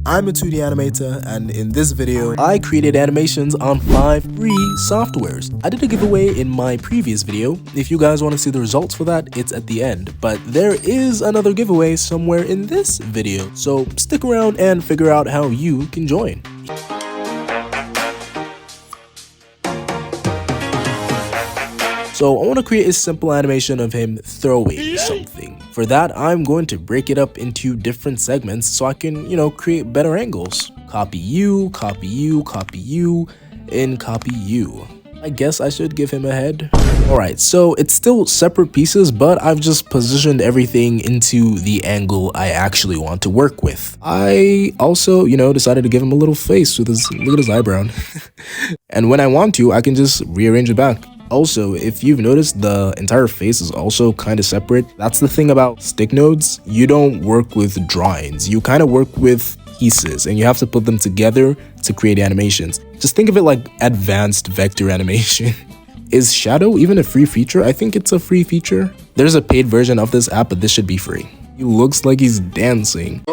I'm a 2D animator, and in this video, I created animations on 5 free softwares. I did a giveaway in my previous video. If you guys want to see the results for that, it's at the end. But there is another giveaway somewhere in this video, so stick around and figure out how you can join. So I want to create a simple animation of him throwing something. For that, I'm going to break it up into different segments so I can, create better angles. Copy you, copy you, copy you, and copy you. I guess I should give him a head. Alright, so it's still separate pieces, but I've just positioned everything into the angle I actually want to work with. I also, decided to give him a little face with his, look at his eyebrow. And when I want to, I can just rearrange it back. Also, if you've noticed, the entire face is also kind of separate. That's the thing about stick nodes. You don't work with drawings. You kind of work with pieces, and you have to put them together to create animations. Just think of it like advanced vector animation. Is shadow even a free feature? I think it's a free feature. There's a paid version of this app, but this should be free. He looks like he's dancing.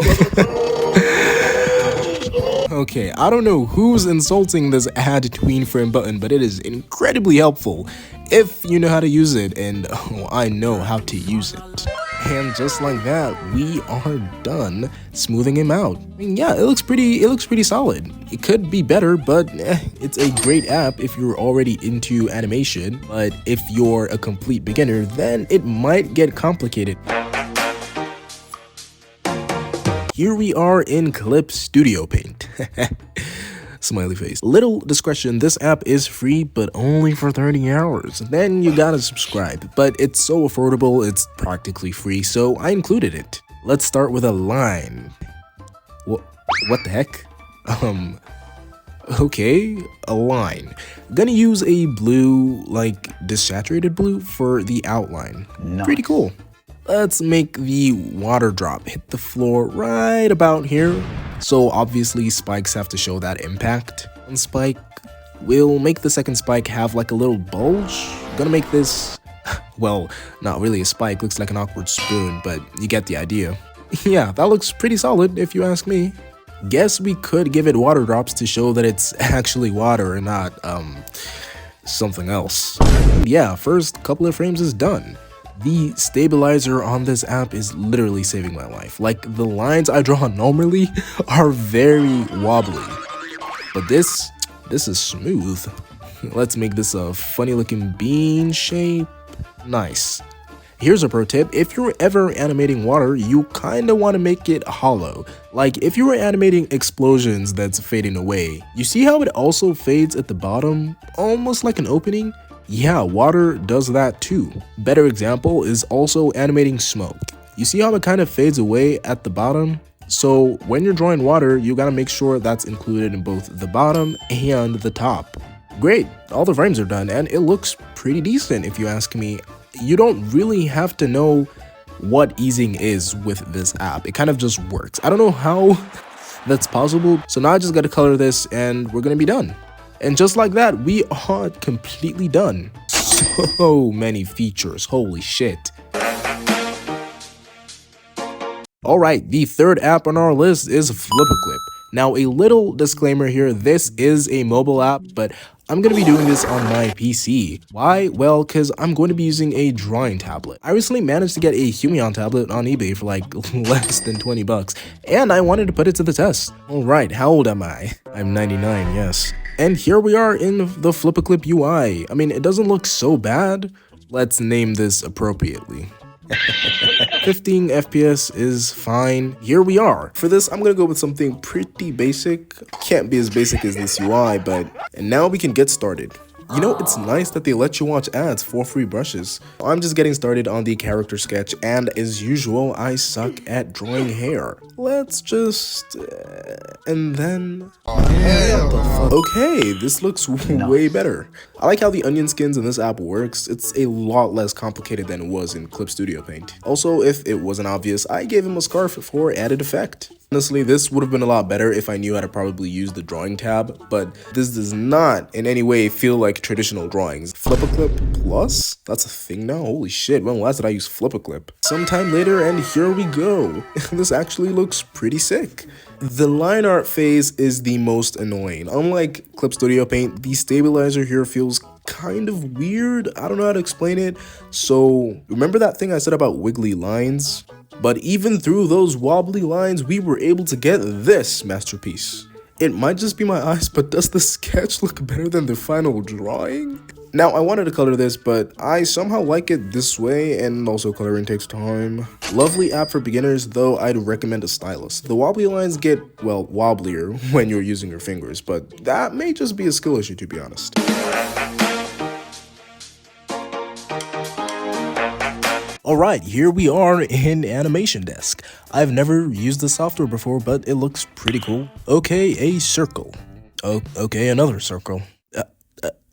Okay, I don't know who's insulting this add tween frame button, but it is incredibly helpful if you know how to use it, and I know how to use it. And just like that, we are done smoothing him out. I mean, yeah, it looks pretty solid. It could be better, but it's a great app if you're already into animation. But if you're a complete beginner, then it might get complicated. Here we are in Clip Studio Paint. Smiley face. Little discretion, this app is free, but only for 30 hours. Then you gotta subscribe. But it's so affordable, it's practically free, so I included it. Let's start with a line. What the heck? Okay, a line. Gonna use a blue, like desaturated blue for the outline. Nice. Pretty cool. Let's make the water drop hit the floor right about here. So obviously spikes have to show that impact. One spike will make the second spike have like a little bulge. Gonna make this, well, not really a spike, looks like an awkward spoon, but you get the idea. Yeah, that looks pretty solid if you ask me. Guess we could give it water drops to show that it's actually water and not, something else. Yeah, first couple of frames is done. The stabilizer on this app is literally saving my life. Like, the lines I draw normally are very wobbly, but this is smooth. Let's make this a funny looking bean shape. Nice. Here's a pro tip. If you're ever animating water, you kind of want to make it hollow. Like, if you were animating explosions that's fading away, you see how it also fades at the bottom, almost like an opening? Yeah, water does that too. Better example is also animating smoke. You see how it kind of fades away at the bottom? So when you're drawing water, you gotta make sure that's included in both the bottom and the top. Great, all the frames are done, and it looks pretty decent if you ask me. You don't really have to know what easing is with this app. It kind of just works. I don't know how that's possible. So now I just gotta color this and we're gonna be done. And just like that, we are completely done. So many features, holy shit. Alright, the third app on our list is FlipaClip. Now, a little disclaimer here, this is a mobile app, but I'm going to be doing this on my PC. Why? Well, because I'm going to be using a drawing tablet. I recently managed to get a Humion tablet on eBay for like less than 20 bucks, and I wanted to put it to the test. Alright, how old am I? I'm 99, yes. And here we are in the FlipaClip UI. I mean, it doesn't look so bad. Let's name this appropriately. 15 FPS is fine. Here we are. For this, I'm gonna go with something pretty basic. Can't be as basic as this UI, and now we can get started. You know, it's nice that they let you watch ads for free brushes. I'm just getting started on the character sketch, and as usual, I suck at drawing hair. Let's just... and then... Okay, this looks way better. I like how the onion skins in this app works. It's a lot less complicated than it was in Clip Studio Paint. Also, if it wasn't obvious, I gave him a scarf for added effect. Honestly, this would have been a lot better if I knew how to probably use the drawing tab, but this does not in any way feel like traditional drawings. FlipaClip Plus? That's a thing now? Holy shit, when last did I use FlipaClip? Sometime later, and here we go. This actually looks pretty sick. The line art phase is the most annoying. Unlike Clip Studio Paint, the stabilizer here feels kind of weird. I don't know how to explain it. So remember that thing I said about wiggly lines? But even through those wobbly lines, we were able to get this masterpiece. It might just be my eyes, but does the sketch look better than the final drawing? Now, I wanted to color this, but I somehow like it this way, and also coloring takes time. Lovely app for beginners, though I'd recommend a stylus. The wobbly lines get, well, wobblier when you're using your fingers, but that may just be a skill issue, to be honest. Alright, here we are in Animation Desk. I've never used the software before, but it looks pretty cool. Okay, a circle. Oh, okay, another circle.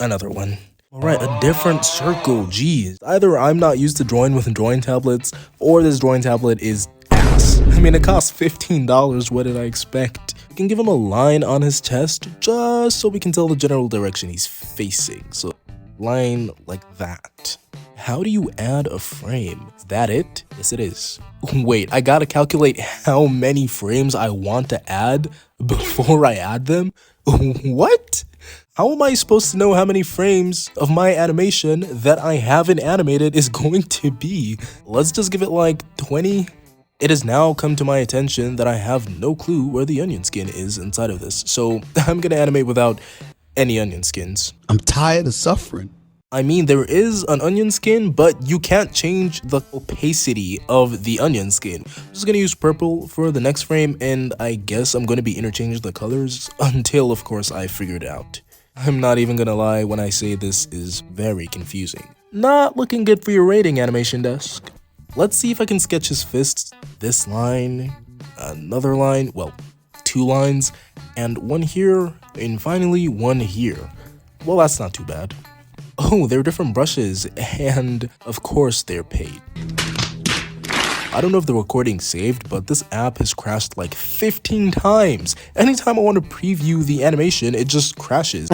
Another one. Alright, a different circle, geez. Either I'm not used to drawing with drawing tablets, or this drawing tablet is ass. I mean, it costs $15, what did I expect? We can give him a line on his chest, just so we can tell the general direction he's facing. So, line like that. How do you add a frame? Is that it? Yes, it is. Wait, I gotta calculate how many frames I want to add before I add them? What? How am I supposed to know how many frames of my animation that I haven't animated is going to be? Let's just give it like 20. It has now come to my attention that I have no clue where the onion skin is inside of this, so I'm gonna animate without any onion skins. I'm tired of suffering. I mean, there is an onion skin, but you can't change the opacity of the onion skin. I'm just gonna use purple for the next frame, and I guess I'm gonna be interchanging the colors until, of course, I figure it out. I'm not even gonna lie when I say this is very confusing. Not looking good for your rating, Animation Desk. Let's see if I can sketch his fists. This line, another line, well, 2 lines, and one here, and finally one here. Well, that's not too bad. Oh, they're different brushes, and of course they're paid. I don't know if the recording saved, but this app has crashed like 15 times. Anytime I want to preview the animation, it just crashes.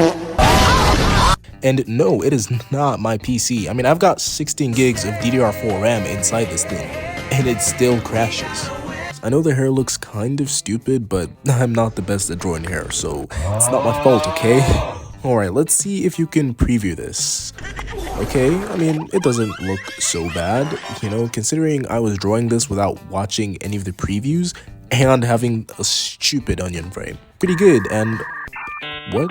And no, it is not my PC. I mean, I've got 16 gigs of DDR4 RAM inside this thing, and it still crashes. I know the hair looks kind of stupid, but I'm not the best at drawing hair, so it's not my fault, okay? Alright, let's see if you can preview this. Okay, I mean, it doesn't look so bad, you know, considering I was drawing this without watching any of the previews and having a stupid onion frame. Pretty good, and what?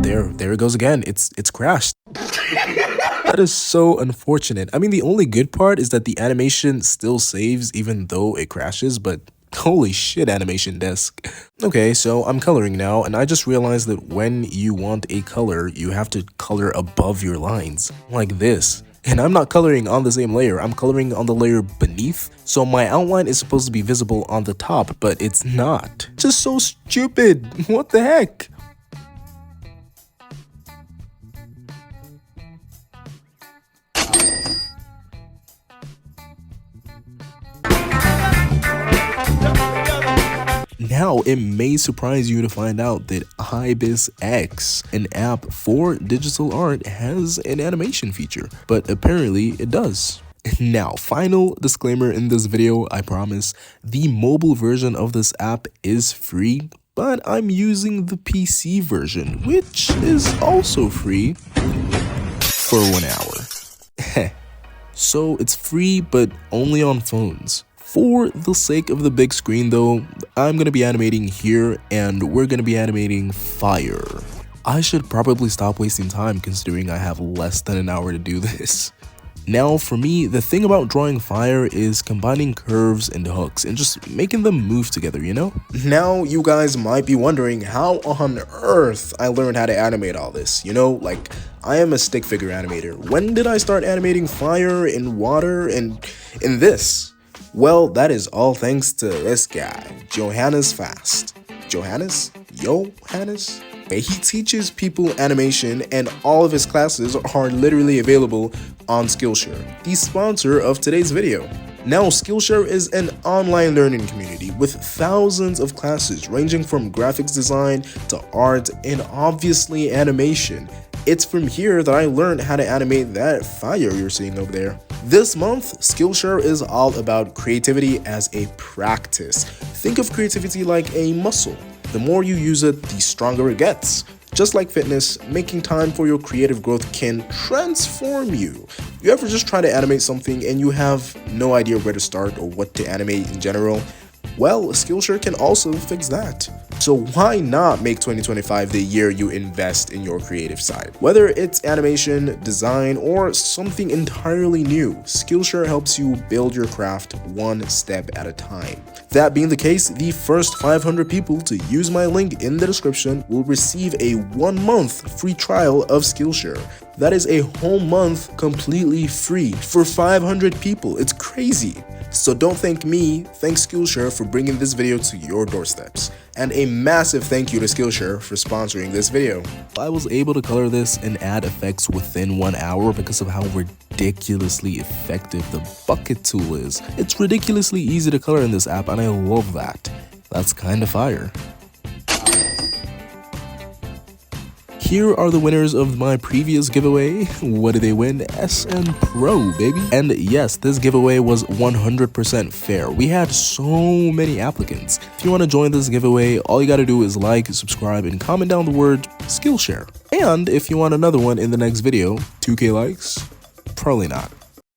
There it goes again. It's crashed. That is so unfortunate. I mean, the only good part is that the animation still saves even though it crashes, but holy shit, Animation Desk. Okay, so I'm coloring now, and I just realized that when you want a color, you have to color above your lines, like this. And I'm not coloring on the same layer, I'm coloring on the layer beneath, so my outline is supposed to be visible on the top, but it's not. Just so stupid, what the heck? Now, it may surprise you to find out that Ibis X, an app for digital art, has an animation feature, but apparently it does. Now, final disclaimer in this video, I promise, the mobile version of this app is free, but I'm using the PC version, which is also free for 1 hour. So it's free, but only on phones. For the sake of the big screen though, I'm gonna be animating here, and we're gonna be animating fire. I should probably stop wasting time considering I have less than an hour to do this. Now for me, the thing about drawing fire is combining curves and hooks and just making them move together, you know? Now you guys might be wondering how on earth I learned how to animate all this, you know? Like, I am a stick figure animator. When did I start animating fire and water and in this? Well, that is all thanks to this guy, Johannes Fast. Johannes? Johannes? He teaches people animation, and all of his classes are literally available on Skillshare, the sponsor of today's video. Now, Skillshare is an online learning community with thousands of classes ranging from graphics design to art and obviously animation. It's from here that I learned how to animate that fire you're seeing over there. This month, Skillshare is all about creativity as a practice. Think of creativity like a muscle. The more you use it, the stronger it gets. Just like fitness, making time for your creative growth can transform you. You ever just try to animate something and you have no idea where to start or what to animate in general? Well, Skillshare can also fix that. So why not make 2025 the year you invest in your creative side? Whether it's animation, design, or something entirely new, Skillshare helps you build your craft one step at a time. That being the case, the first 500 people to use my link in the description will receive a 1-month free trial of Skillshare. That is a whole month completely free for 500 people. It's crazy. So don't thank me, thank Skillshare for bringing this video to your doorsteps. And a massive thank you to Skillshare for sponsoring this video. I was able to color this and add effects within 1 hour because of how ridiculously effective the bucket tool is. It's ridiculously easy to color in this app and I love that. That's kinda fire. Here are the winners of my previous giveaway. What did they win? SN Pro, baby. And yes, this giveaway was 100% fair. We had so many applicants. If you want to join this giveaway, all you gotta do is like, subscribe, and comment down the word Skillshare. And if you want another one in the next video, 2K likes? Probably not.